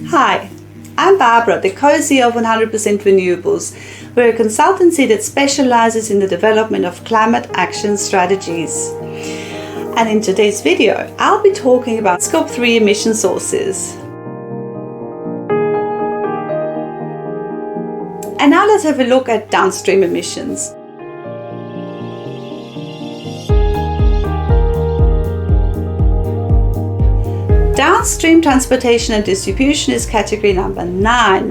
Hi, I'm Barbara, the co-CEO of 100% Renewables. We're a consultancy that specializes in the development of climate action strategies. And in today's video, I'll be talking about Scope 3 emission sources. And now let's have a look at downstream emissions. Downstream transportation and distribution is category number 9.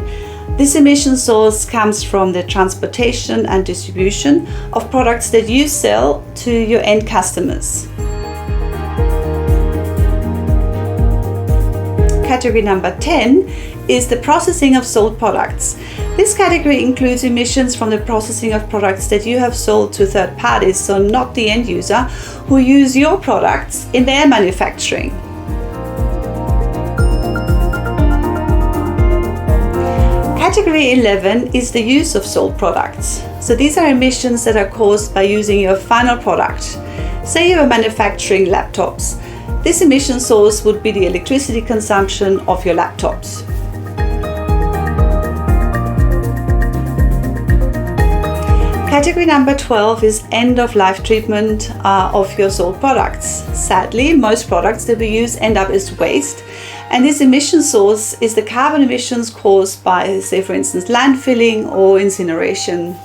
This emission source comes from the transportation and distribution of products that you sell to your end customers. Category number 10 is the processing of sold products. This category includes emissions from the processing of products that you have sold to third parties, so not the end user, who use your products in their manufacturing. Category 11 is the use of sold products. So these are emissions that are caused by using your final product. Say you are manufacturing laptops. This emission source would be the electricity consumption of your laptops. Category number 12 is end-of-life treatment of your sold products. Sadly, most products that we use end up as waste. And this emission source is the carbon emissions caused by, say for instance, landfilling or incineration.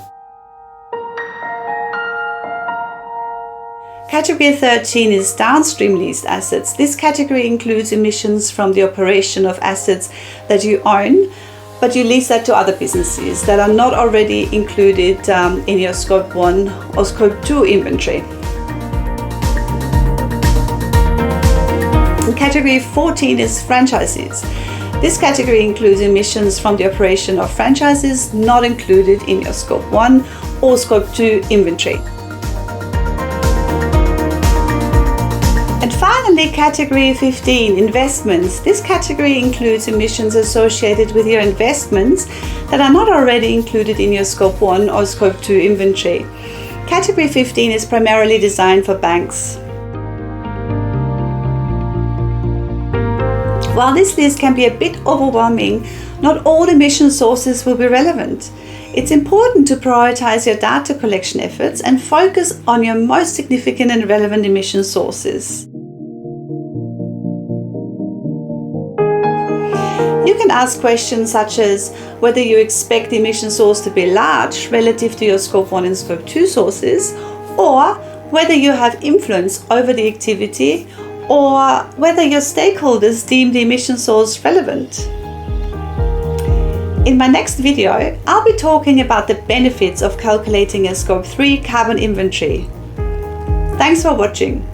Category 13 is downstream leased assets. This category includes emissions from the operation of assets that you own, but you lease that to other businesses that are not already included in your Scope 1 or Scope 2 inventory. Category 14 is franchises. This category includes emissions from the operation of franchises not included in your Scope 1 or Scope 2 inventory. And finally, category 15, investments. This category includes emissions associated with your investments that are not already included in your Scope 1 or Scope 2 inventory. Category 15 is primarily designed for banks. While this list can be a bit overwhelming, not all emission sources will be relevant. It's important to prioritize your data collection efforts and focus on your most significant and relevant emission sources. You can ask questions such as whether you expect the emission source to be large relative to your Scope 1 and Scope 2 sources, or whether you have influence over the activity, or whether your stakeholders deem the emission source relevant. In my next video, I'll be talking about the benefits of calculating a Scope 3 carbon inventory. Thanks for watching.